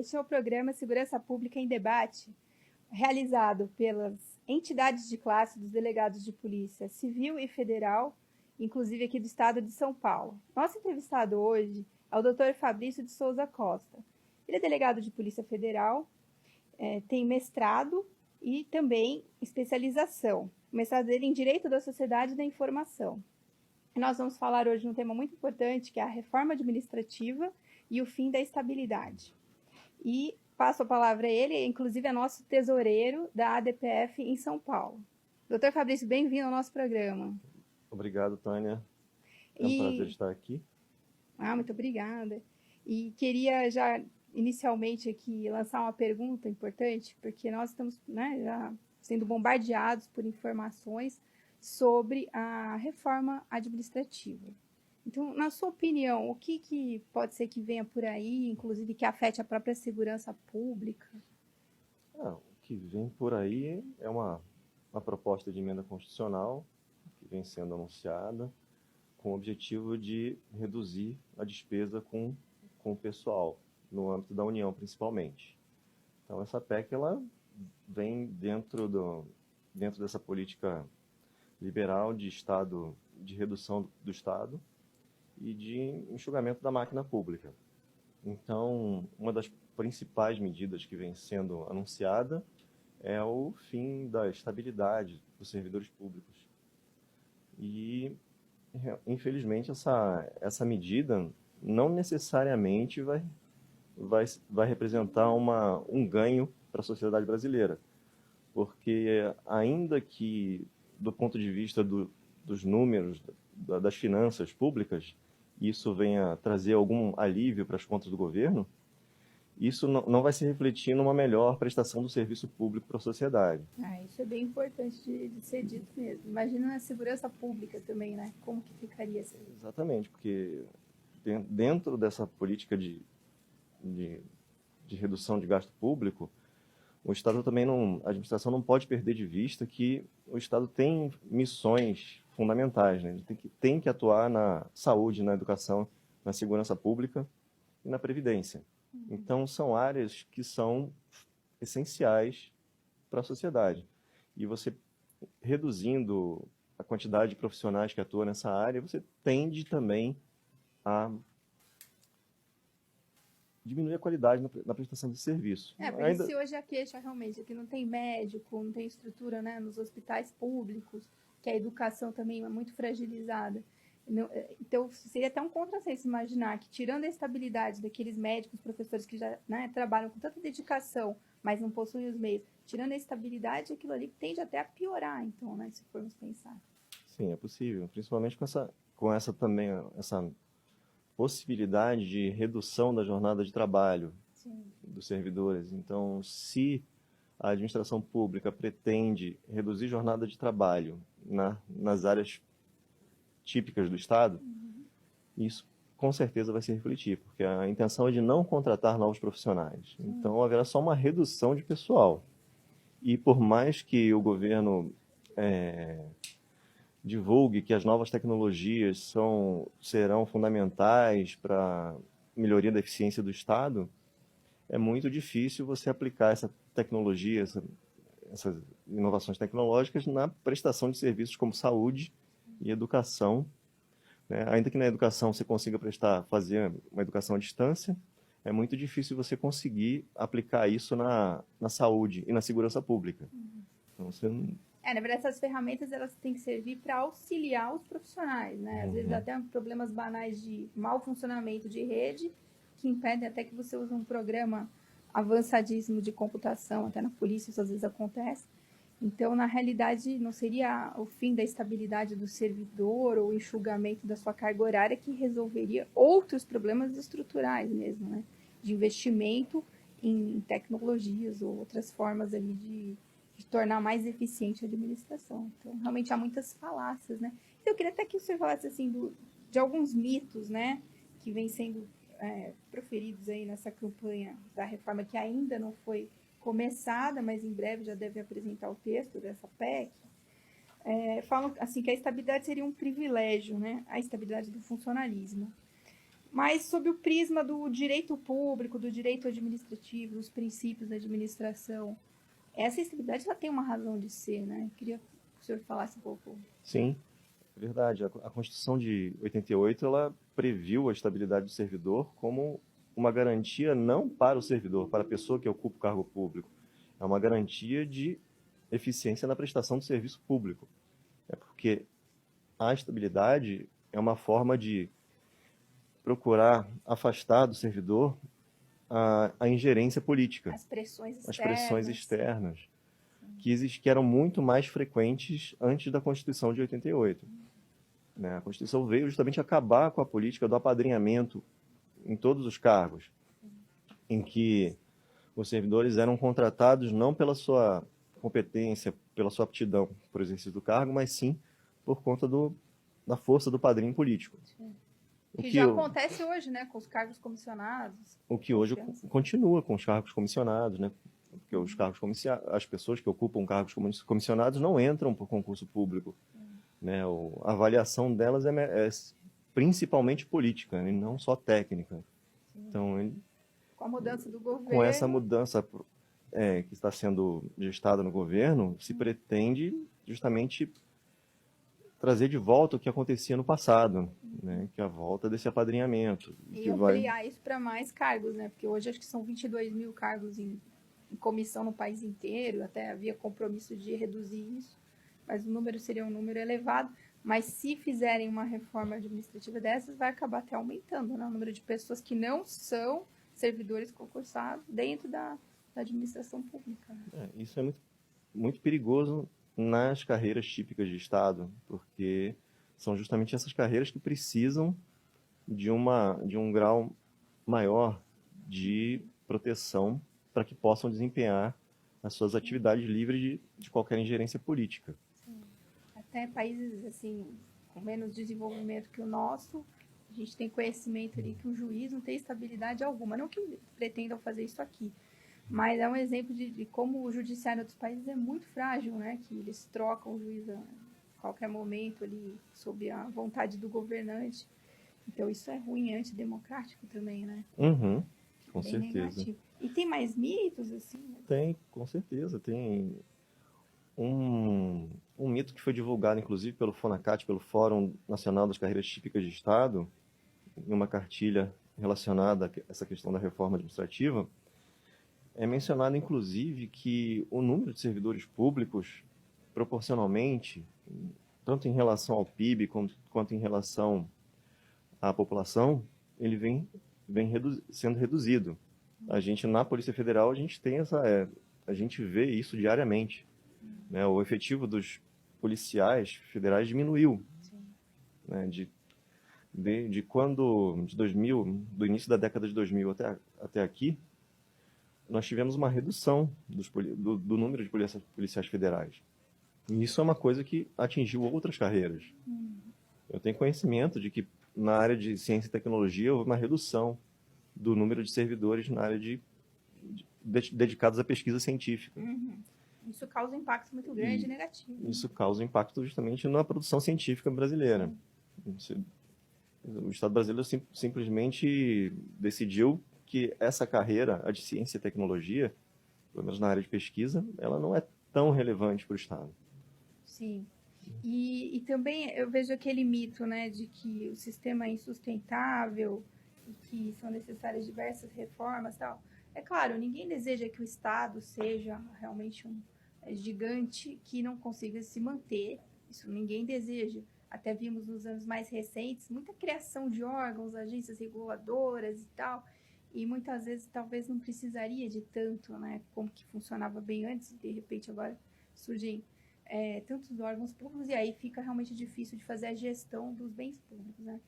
Este é o programa Segurança Pública em Debate, realizado pelas entidades de classe dos delegados de polícia civil e federal, inclusive aqui do estado de São Paulo. Nosso entrevistado hoje é o Dr. Fabrício de Souza Costa. Ele é delegado de Polícia Federal, tem mestrado e também especialização. O mestrado dele em Direito da Sociedade e da Informação. Nós vamos falar hoje de um tema muito importante, que é a reforma administrativa e o fim da estabilidade. E passo a palavra a ele, inclusive é nosso tesoureiro da ADPF em São Paulo. Doutor Fabrício, bem-vindo ao nosso programa. Obrigado, Tânia. É um prazer estar aqui. Muito obrigada. E queria já inicialmente aqui lançar uma pergunta importante, porque nós estamos já sendo bombardeados por informações sobre a reforma administrativa. Então, na sua opinião, o que pode ser que venha por aí, inclusive que afete a própria segurança pública? O que vem por aí é uma proposta de emenda constitucional que vem sendo anunciada com o objetivo de reduzir a despesa com o pessoal, no âmbito da União, principalmente. Então, essa PEC ela vem dentro dessa política liberal de Estado, de redução do Estado e de enxugamento da máquina pública. Então, uma das principais medidas que vem sendo anunciada é o fim da estabilidade dos servidores públicos. E, infelizmente, essa medida não necessariamente vai representar um ganho para a sociedade brasileira, porque ainda que do ponto de vista dos números, das finanças públicas, isso venha trazer algum alívio para as contas do governo, isso não vai se refletir numa melhor prestação do serviço público para a sociedade. Isso é bem importante de ser dito mesmo. Imagina a segurança pública também, né? Como que ficaria assim? Exatamente, porque dentro dessa política de redução de gasto público, o Estado também a administração não pode perder de vista que o Estado tem missões fundamentais, né? Ele tem que atuar na saúde, na educação, na segurança pública e na previdência. Então, são áreas que são essenciais para a sociedade. E você, reduzindo a quantidade de profissionais que atuam nessa área, você tende também a diminuir a qualidade na prestação de serviço. Porque se hoje a queixa realmente é que não tem médico, não tem estrutura, né, nos hospitais públicos, que a educação também é muito fragilizada. Então, seria até um contrassenso imaginar que, tirando a estabilidade daqueles médicos, professores que já trabalham com tanta dedicação, mas não possuem os meios, tirando a estabilidade, aquilo ali tende até a piorar, então, né, se formos pensar. Sim, é possível, principalmente com essa possibilidade de redução da jornada de trabalho dos servidores. Então, se a administração pública pretende reduzir jornada de trabalho nas áreas típicas do Estado, isso com certeza vai se refletir, porque a intenção é de não contratar novos profissionais. Então, haverá só uma redução de pessoal. E por mais que o governo divulgue que as novas tecnologias serão fundamentais para a melhoria da eficiência do Estado, é muito difícil você aplicar essa tecnologia, essas inovações tecnológicas na prestação de serviços como saúde e educação, né? Ainda que na educação você consiga fazer uma educação à distância, é muito difícil você conseguir aplicar isso na saúde e na segurança pública. Então, você não... Na verdade, essas ferramentas elas têm que servir para auxiliar os profissionais, né? Às vezes até problemas banais de mau funcionamento de rede, que impedem até que você use um programa avançadíssimo de computação, até na polícia isso às vezes acontece. Então, na realidade, não seria o fim da estabilidade do servidor ou o enxugamento da sua carga horária que resolveria outros problemas estruturais mesmo, né? De investimento em tecnologias ou outras formas ali de tornar mais eficiente a administração. Então, realmente há muitas falácias, né? Então, eu queria até que o senhor falasse, assim, de alguns mitos, né, que vêm sendo proferidos aí nessa campanha da reforma, que ainda não foi começada, mas em breve já deve apresentar o texto dessa PEC. Falam, assim, que a estabilidade seria um privilégio, né? A estabilidade do funcionalismo. Mas sob o prisma do direito público, do direito administrativo, dos princípios da administração, essa estabilidade ela tem uma razão de ser, né? Queria que o senhor falasse um pouco. Sim, é verdade. A Constituição de 88, ela previu a estabilidade do servidor como uma garantia não para o servidor, para a pessoa que ocupa o cargo público. É uma garantia de eficiência na prestação do serviço público. É porque a estabilidade é uma forma de procurar afastar do servidor a ingerência política, As pressões externas. as pressões externas, que eram muito mais frequentes antes da Constituição de 88. Né? A Constituição veio justamente acabar com a política do apadrinhamento em todos os cargos, em que os servidores eram contratados não pela sua competência, pela sua aptidão para o exercício do cargo, mas sim por conta da força do padrinho político. Sim. Que já acontece hoje, né, com os cargos comissionados. O que hoje continua com os cargos comissionados, né? Porque os cargos as pessoas que ocupam cargos comissionados não entram por concurso público, né? A avaliação delas é principalmente política, e não só técnica. Sim. Então, com a mudança do governo, com essa mudança que está sendo gestada no governo, se pretende justamente trazer de volta o que acontecia no passado, né? Que é a volta desse apadrinhamento. E ampliar isso para mais cargos, né? Porque hoje acho que são 22 mil cargos em comissão no país inteiro, até havia compromisso de reduzir isso, mas o número seria um número elevado. Mas se fizerem uma reforma administrativa dessas, vai acabar até aumentando, né? O número de pessoas que não são servidores concursados dentro da administração pública. Isso é muito, muito perigoso nas carreiras típicas de Estado, porque são justamente essas carreiras que precisam de um grau maior de proteção para que possam desempenhar as suas atividades livres de qualquer ingerência política. Sim. Até países assim com menos desenvolvimento que o nosso, a gente tem conhecimento ali que o juiz não tem estabilidade alguma, não que pretendam fazer isso aqui, mas é um exemplo de como o judiciário dos países é muito frágil, né? Que eles trocam o juiz a qualquer momento ali, sob a vontade do governante. Então isso é ruim, é antidemocrático também, né? Uhum, com bem certeza. Negativo. E tem mais mitos, assim? Né? Tem, com certeza. Tem um mito que foi divulgado, inclusive, pelo FONACAT, pelo Fórum Nacional das Carreiras Típicas de Estado, em uma cartilha relacionada a essa questão da reforma administrativa. É mencionado, inclusive, que o número de servidores públicos, proporcionalmente, tanto em relação ao PIB quanto em relação à população, ele vem sendo reduzido. A gente, na Polícia Federal, a gente tem a gente vê isso diariamente. Né? O efetivo dos policiais federais diminuiu. Né? De 2000, do início da década de 2000 até aqui, nós tivemos uma redução do número de policiais federais. E isso é uma coisa que atingiu outras carreiras. Eu tenho conhecimento de que na área de ciência e tecnologia houve uma redução do número de servidores na área dedicados à pesquisa científica. Uhum. Isso causa um impacto muito grande e negativo. Isso causa impacto justamente na produção científica brasileira. O Estado brasileiro simplesmente decidiu que essa carreira, a de ciência e tecnologia, pelo menos na área de pesquisa, ela não é tão relevante para o Estado. Sim. E também eu vejo aquele mito, né, de que o sistema é insustentável e que são necessárias diversas reformas e tal. É claro, ninguém deseja que o Estado seja realmente um gigante que não consiga se manter. Isso ninguém deseja. Até vimos nos anos mais recentes muita criação de órgãos, agências reguladoras e tal. E muitas vezes talvez não precisaria de tanto, né, como que funcionava bem antes, e de repente agora surgem tantos órgãos públicos e aí fica realmente difícil de fazer a gestão dos bens públicos, né?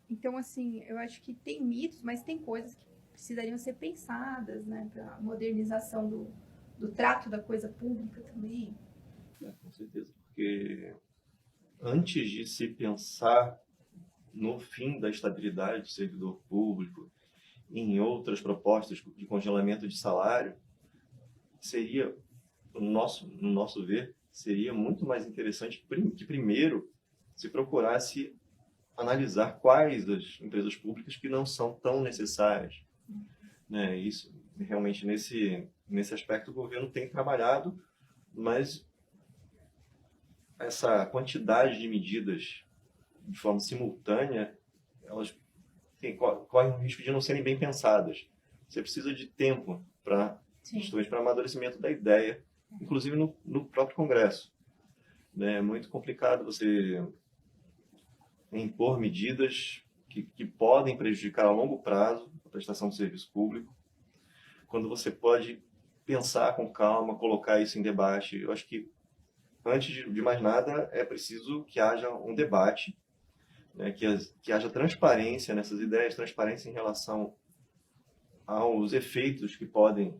Então, assim, eu acho que tem mitos, mas tem coisas que precisariam ser pensadas, né, para a modernização do trato da coisa pública também. Com certeza, porque antes de se pensar no fim da estabilidade do servidor público, em outras propostas de congelamento de salário, seria, no nosso ver, seria muito mais interessante que primeiro se procurasse analisar quais as empresas públicas que não são tão necessárias, né? Isso, realmente, nesse aspecto, o governo tem trabalhado, mas essa quantidade de medidas de forma simultânea, elas correm o risco de não serem bem pensadas. Você precisa de tempo para amadurecimento da ideia, inclusive no próprio Congresso. Né? É muito complicado você impor medidas que podem prejudicar a longo prazo a prestação de serviço público, quando você pode pensar com calma, colocar isso em debate. Eu acho que, antes de mais nada, é preciso que haja um debate, né, que haja transparência nessas ideias, transparência em relação aos efeitos que podem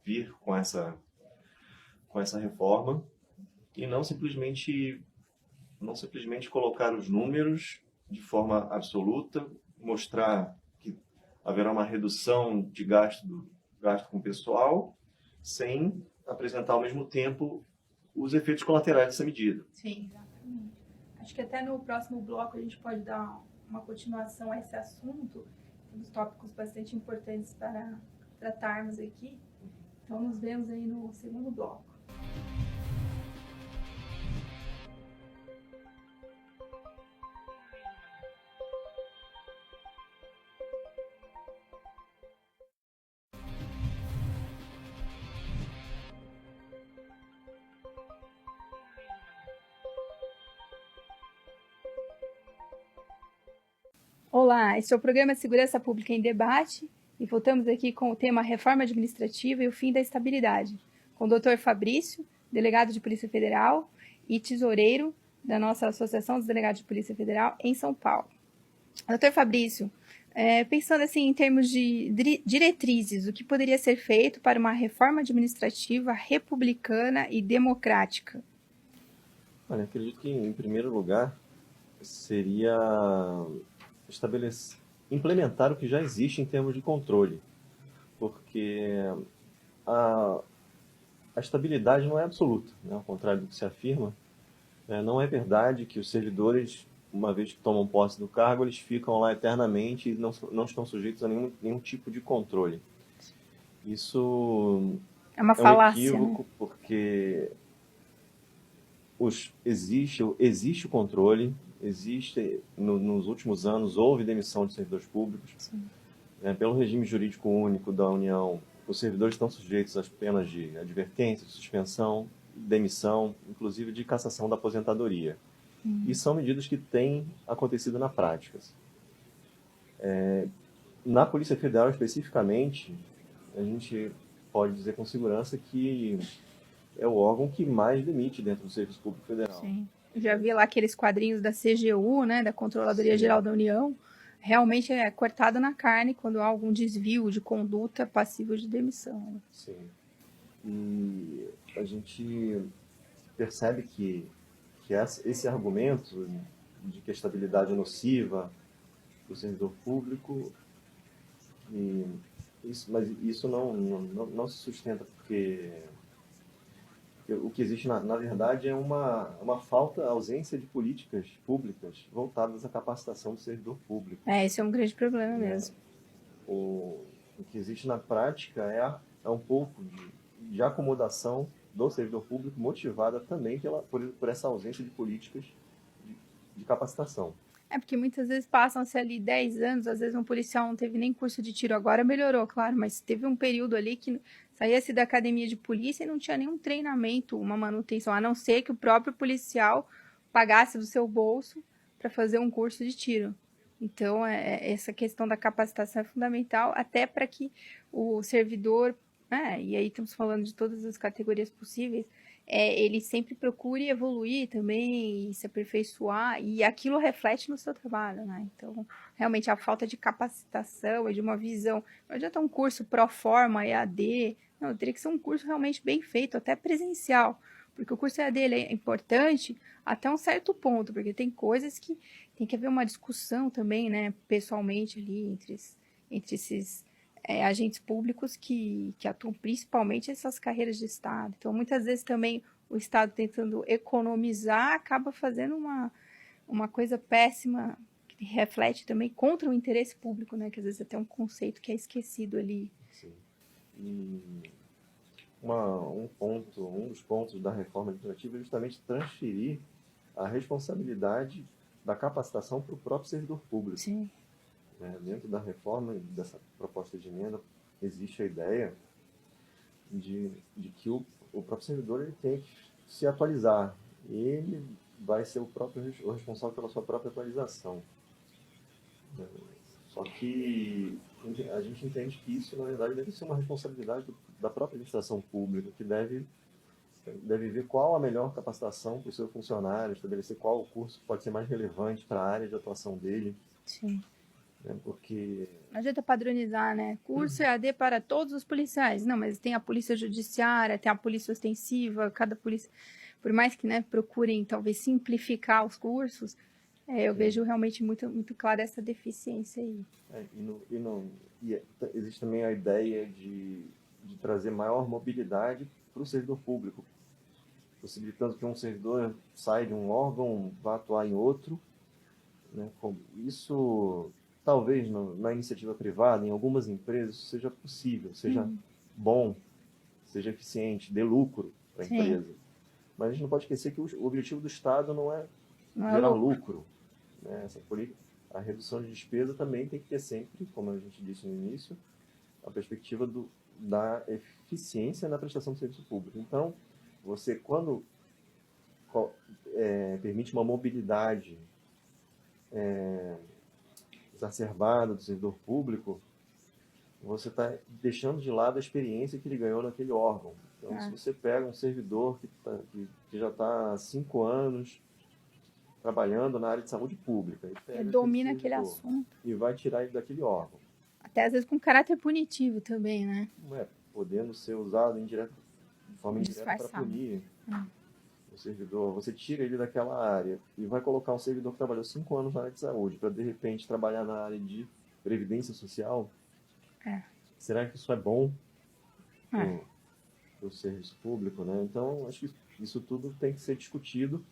vir com essa reforma, e não simplesmente colocar os números de forma absoluta, mostrar que haverá uma redução de gasto com o pessoal, sem apresentar ao mesmo tempo os efeitos colaterais dessa medida. Sim, exatamente. Acho que até no próximo bloco a gente pode dar uma continuação a esse assunto. Temos tópicos bastante importantes para tratarmos aqui. Então, nos vemos aí no segundo bloco. Olá, esse é o programa Segurança Pública em Debate e voltamos aqui com o tema Reforma Administrativa e o Fim da Estabilidade, com o Dr. Fabrício, delegado de Polícia Federal e tesoureiro da nossa Associação dos Delegados de Polícia Federal em São Paulo. Dr. Fabrício, pensando assim em termos de diretrizes, o que poderia ser feito para uma reforma administrativa republicana e democrática? Olha, acredito que, em primeiro lugar, seria implementar o que já existe em termos de controle, porque a estabilidade não é absoluta, né? Ao contrário do que se afirma, não é verdade que os servidores, uma vez que tomam posse do cargo, eles ficam lá eternamente e não estão sujeitos a nenhum tipo de controle. Isso é uma falácia, um equívoco, né? Porque existe o controle, nos últimos anos houve demissão de servidores públicos. Pelo regime jurídico único da União, os servidores estão sujeitos às penas de advertência, de suspensão, demissão, inclusive de cassação da aposentadoria. E são medidas que têm acontecido na prática. Na Polícia Federal, especificamente, a gente pode dizer com segurança que é o órgão que mais demite dentro do Serviço Público Federal. Sim. Eu já vi lá aqueles quadrinhos da CGU, né, da Controladoria Geral da União. Realmente é cortado na carne quando há algum desvio de conduta passível de demissão. Sim. E a gente percebe que esse argumento de que a estabilidade é nociva para o servidor público, mas isso não se sustenta, porque o que existe, na verdade, é uma ausência de políticas públicas voltadas à capacitação do servidor público. Esse é um grande problema mesmo. O que existe na prática é um pouco de acomodação do servidor público, motivada também por essa ausência de políticas de capacitação. Porque muitas vezes passam-se ali 10 anos, às vezes um policial não teve nem curso de tiro, agora melhorou, claro, mas teve um período ali que saía-se da academia de polícia e não tinha nenhum treinamento, uma manutenção, a não ser que o próprio policial pagasse do seu bolso para fazer um curso de tiro. Então, essa questão da capacitação é fundamental, até para que o servidor, e aí estamos falando de todas as categorias possíveis, ele sempre procure evoluir também e se aperfeiçoar, e aquilo reflete no seu trabalho, né? Então, realmente, a falta de capacitação e de uma visão, não adianta um curso pro forma, EAD, não, teria que ser um curso realmente bem feito, até presencial, porque o curso EAD é importante até um certo ponto, porque tem coisas que tem que haver uma discussão também, né, pessoalmente ali, entre esses agentes públicos que atuam principalmente nessas carreiras de Estado. Então, muitas vezes também o Estado tentando economizar acaba fazendo uma coisa péssima que reflete também contra o interesse público, né? Que às vezes até um conceito que é esquecido ali. Sim. E um dos pontos da reforma administrativa é justamente transferir a responsabilidade da capacitação para o próprio servidor público. Sim. Dentro da reforma, dessa proposta de emenda, existe a ideia de que o próprio servidor ele tem que se atualizar. Ele vai ser o responsável pela sua própria atualização. Só que a gente entende que isso, na verdade, deve ser uma responsabilidade da própria administração pública, que deve ver qual a melhor capacitação para o seu funcionário, estabelecer qual o curso que pode ser mais relevante para a área de atuação dele. Sim. Porque Não adianta padronizar, né? Curso EAD para todos os policiais. Não, mas tem a polícia judiciária, tem a polícia ostensiva, cada polícia... Por mais que, né, procurem, talvez, simplificar os cursos, eu vejo realmente muito, muito clara essa deficiência aí. Existe também a ideia de trazer maior mobilidade para o servidor público, possibilitando que um servidor saia de um órgão, vá atuar em outro. Né? Isso, talvez, na iniciativa privada, em algumas empresas, seja possível, seja bom, seja eficiente, dê lucro para a empresa. Mas a gente não pode esquecer que o objetivo do Estado não é gerar lucro. Né? A redução de despesa também tem que ter sempre, como a gente disse no início, a perspectiva da eficiência na prestação do serviço público. Então, você, quando permite uma mobilidade exacerbada do servidor público, você está deixando de lado a experiência que ele ganhou naquele órgão. Então, se você pega um servidor que já está há 5 anos trabalhando na área de saúde pública, ele domina aquele assunto e vai tirar ele daquele órgão. Até às vezes com caráter punitivo também, né? Podendo ser usado de forma indireta para punir o servidor. Você tira ele daquela área e vai colocar um servidor que trabalhou 5 anos na área de saúde para, de repente, trabalhar na área de previdência social. Será que isso é bom para o serviço público? Né? Então, acho que isso tudo tem que ser discutido.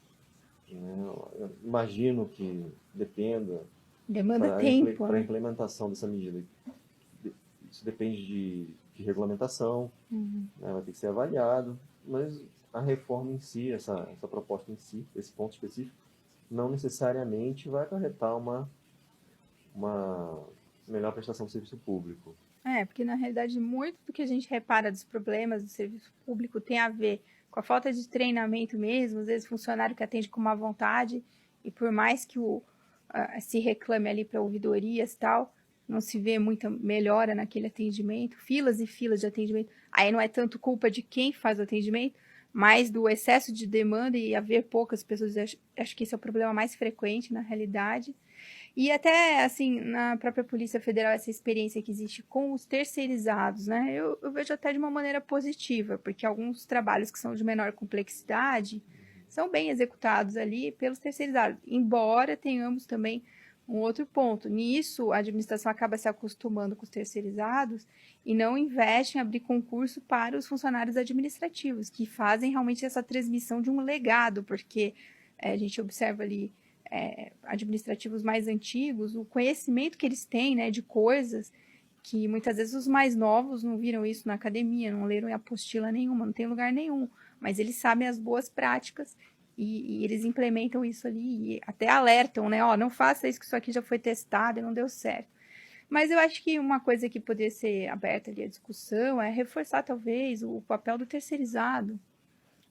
Eu imagino que demanda tempo para a implementação dessa medida. Isso depende de regulamentação, né? Vai ter que ser avaliado, mas a reforma em si, essa proposta em si, esse ponto específico, não necessariamente vai acarretar uma melhor prestação do serviço público. Porque na realidade muito do que a gente repara dos problemas do serviço público tem a ver com a falta de treinamento mesmo, às vezes funcionário que atende com má vontade, e por mais que se reclame ali para ouvidorias e tal, não se vê muita melhora naquele atendimento, filas e filas de atendimento. Aí não é tanto culpa de quem faz o atendimento, mas do excesso de demanda e haver poucas pessoas. Acho que esse é o problema mais frequente na realidade. E até, assim, na própria Polícia Federal, essa experiência que existe com os terceirizados, né? Eu vejo até de uma maneira positiva, porque alguns trabalhos que são de menor complexidade são bem executados ali pelos terceirizados, embora tenhamos também um outro ponto. Nisso, a administração acaba se acostumando com os terceirizados e não investe em abrir concurso para os funcionários administrativos, que fazem realmente essa transmissão de um legado, porque a gente observa ali administrativos mais antigos, o conhecimento que eles têm, né, de coisas que muitas vezes os mais novos não viram isso na academia, não leram em apostila nenhuma, não tem lugar nenhum, mas eles sabem as boas práticas e eles implementam isso ali e até alertam, né, não faça isso que isso aqui já foi testado e não deu certo. Mas eu acho que uma coisa que poderia ser aberta ali à discussão é reforçar talvez o papel do terceirizado,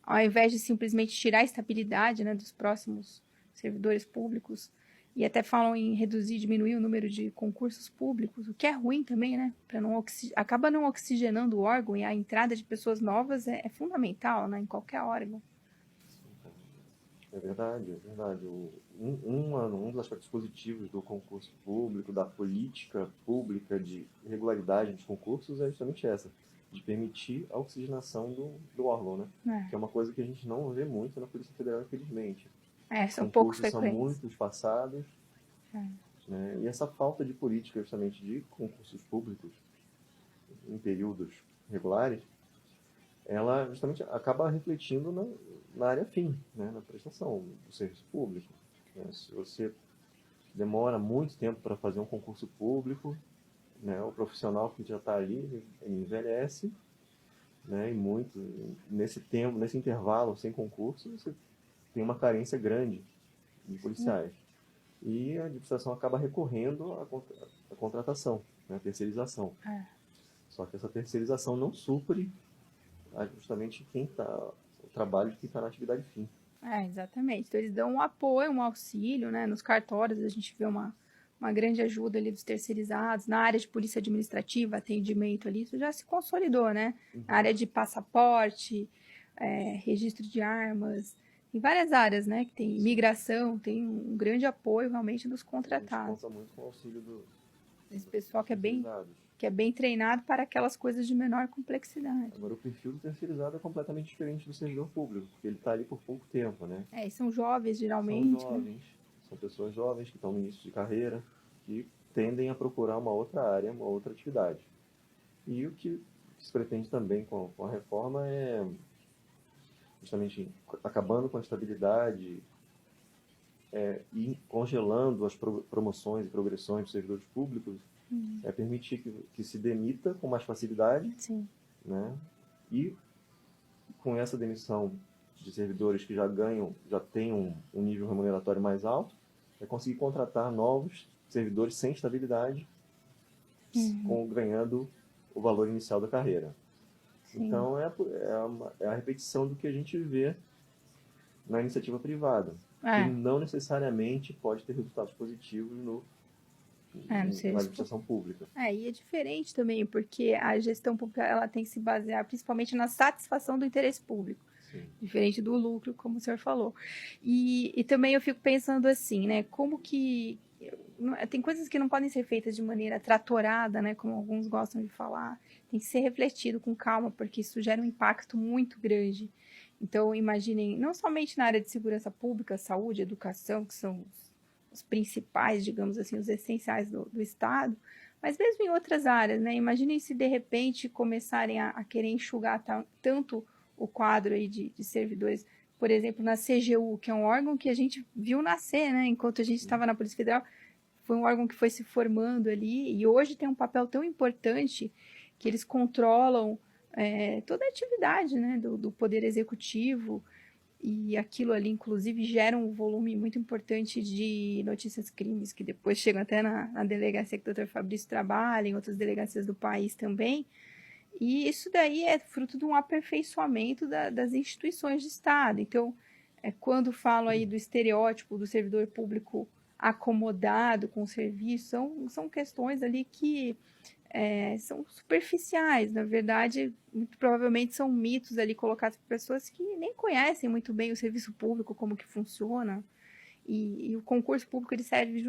ao invés de simplesmente tirar a estabilidade, né, dos próximos servidores públicos, e até falam em reduzir, diminuir o número de concursos públicos, o que é ruim também, né? Acaba não oxigenando o órgão, e a entrada de pessoas novas é fundamental, né? Em qualquer órgão. É verdade, é verdade. Um dos aspectos positivos do concurso público, da política pública de regularidade dos concursos é justamente essa, de permitir a oxigenação do órgão, né? Que é uma coisa que a gente não vê muito na Polícia Federal, infelizmente. São poucos frequentes. São muito espaçados. Né? E essa falta de política, justamente, de concursos públicos em períodos regulares, ela justamente acaba refletindo na área fim, né? Na prestação do serviço público. né? Se você demora muito tempo para fazer um concurso público, né, o profissional que já está ali, ele envelhece, né, e muito, nesse tempo, nesse intervalo sem concurso, você tem uma carência grande de policiais. E a administração acaba recorrendo à contratação, né, à terceirização. Só que essa terceirização não supre justamente o trabalho de quem está na atividade fim. Exatamente. Então, eles dão um apoio, um auxílio, né? Nos cartórios a gente vê uma grande ajuda ali dos terceirizados. Na área de polícia administrativa, atendimento ali, isso já se consolidou, né? Na área de passaporte, registro de armas, em várias áreas, né? Que tem imigração, tem um grande apoio realmente dos contratados. A gente conta muito com o auxílio Esse pessoal que é bem treinado para aquelas coisas de menor complexidade. Agora, o perfil do terceirizado é completamente diferente do servidor público, porque ele está ali por pouco tempo, né? E são jovens, geralmente. São jovens, são pessoas jovens que estão no início de carreira, que tendem a procurar uma outra área, uma outra atividade. E o que se pretende também com a reforma é justamente acabando com a estabilidade e congelando as promoções e progressões dos servidores públicos, é permitir que se demita com mais facilidade. Sim. Né? E com essa demissão de servidores que já têm um nível remuneratório mais alto, é conseguir contratar novos servidores sem estabilidade, ganhando o valor inicial da carreira. Sim. Então, é a repetição do que a gente vê na iniciativa privada, que não necessariamente pode ter resultados positivos na administração pública. E é diferente também, porque a gestão pública ela tem que se basear principalmente na satisfação do interesse público. Sim. Diferente do lucro, como o senhor falou. E também eu fico pensando assim, né, como que... Tem coisas que não podem ser feitas de maneira tratorada, né, como alguns gostam de falar. Tem que ser refletido com calma, porque isso gera um impacto muito grande. Então, imaginem, não somente na área de segurança pública, saúde, educação, que são os principais, digamos assim, os essenciais do Estado, mas mesmo em outras áreas, né? Imaginem se de repente começarem a querer enxugar tanto o quadro aí de servidores, por exemplo, na CGU, que é um órgão que a gente viu nascer, né? Enquanto a gente estava na Polícia Federal, foi um órgão que foi se formando ali e hoje tem um papel tão importante que eles controlam toda a atividade, né? do Poder Executivo. E aquilo ali, inclusive, gera um volume muito importante de notícias crimes, que depois chegam até na delegacia que o Dr. Fabrício trabalha, em outras delegacias do país também. E isso daí é fruto de um aperfeiçoamento das instituições de Estado. Então, quando falo aí do estereótipo do servidor público acomodado com o serviço, são questões ali que são superficiais, na verdade, muito provavelmente são mitos ali colocados por pessoas que nem conhecem muito bem o serviço público, como que funciona, e o concurso público ele serve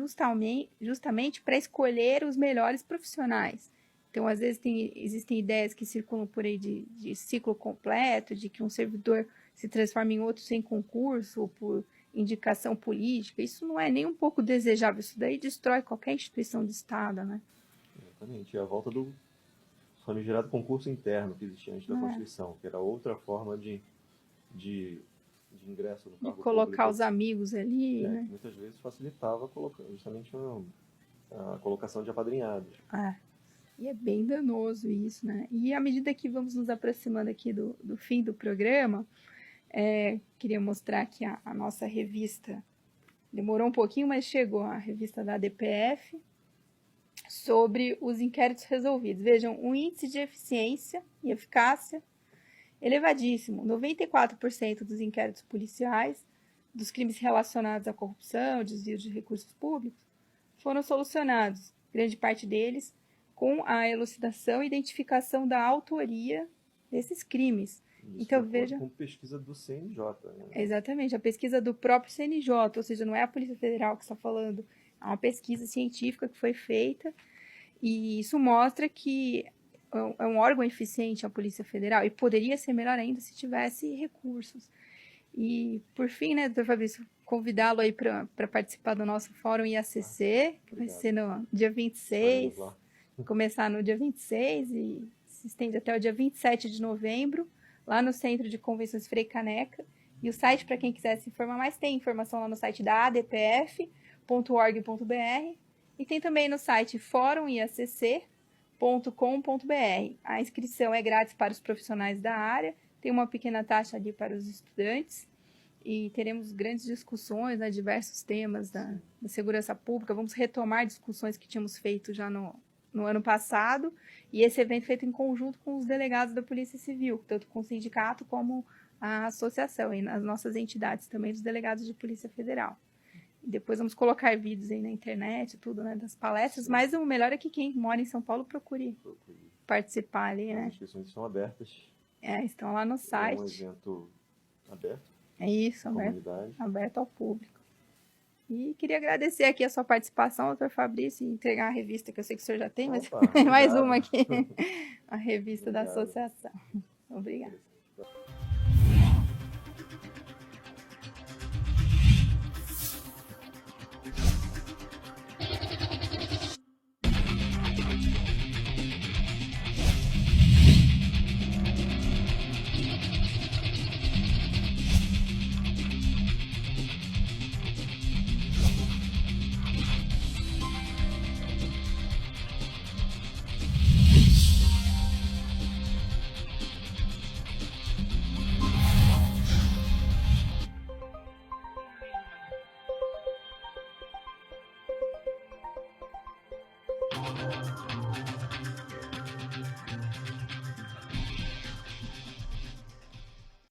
justamente para escolher os melhores profissionais. Então, às vezes, existem ideias que circulam por aí de ciclo completo, de que um servidor se transforma em outro sem concurso, ou por indicação política. Isso não é nem um pouco desejável, isso daí destrói qualquer instituição de Estado, né? Exatamente, é a volta do famigerado concurso interno que existia antes da Constituição, que era outra forma de ingresso no cargo de colocar público, os amigos ali, né? Que muitas vezes facilitava justamente a colocação de apadrinhados. E é bem danoso isso, né? E à medida que vamos nos aproximando aqui do fim do programa, queria mostrar aqui a nossa revista. Demorou um pouquinho, mas chegou a revista da ADPF, sobre os inquéritos resolvidos. Vejam, um índice de eficiência e eficácia elevadíssimo. 94% dos inquéritos policiais, dos crimes relacionados à corrupção, desvio de recursos públicos, foram solucionados, grande parte deles, com a elucidação e identificação da autoria desses crimes. Isso, então, veja, com pesquisa do CNJ. Né? Exatamente, a pesquisa do próprio CNJ, ou seja, não é a Polícia Federal que está falando, é uma pesquisa científica que foi feita, e isso mostra que é um órgão eficiente a Polícia Federal, e poderia ser melhor ainda se tivesse recursos. E, por fim, né, doutor Fabrício, convidá-lo aí para participar do nosso fórum IACC, que vai ser no dia 26, começar no dia 26 e se estende até o dia 27 de novembro, lá no Centro de Convenções Frei Caneca. E o site, para quem quiser se informar mais, tem informação lá no site da adpf.org.br e tem também no site forumiacc.com.br. A inscrição é grátis para os profissionais da área, tem uma pequena taxa ali para os estudantes e teremos grandes discussões, né, diversos temas da segurança pública. Vamos retomar discussões que tínhamos feito já no ano passado, e esse evento feito em conjunto com os delegados da Polícia Civil, tanto com o sindicato como a associação, e nas nossas entidades também dos delegados de Polícia Federal. E depois vamos colocar vídeos aí na internet, tudo, né, das palestras, mas o melhor é que quem mora em São Paulo procure participar ali, né? As inscrições estão abertas. Estão lá no site. É um evento aberto. É isso, aberto ao público. E queria agradecer aqui a sua participação, doutor Fabrício, e entregar a revista, que eu sei que o senhor já tem, mas mais uma aqui, a revista da associação. Obrigada.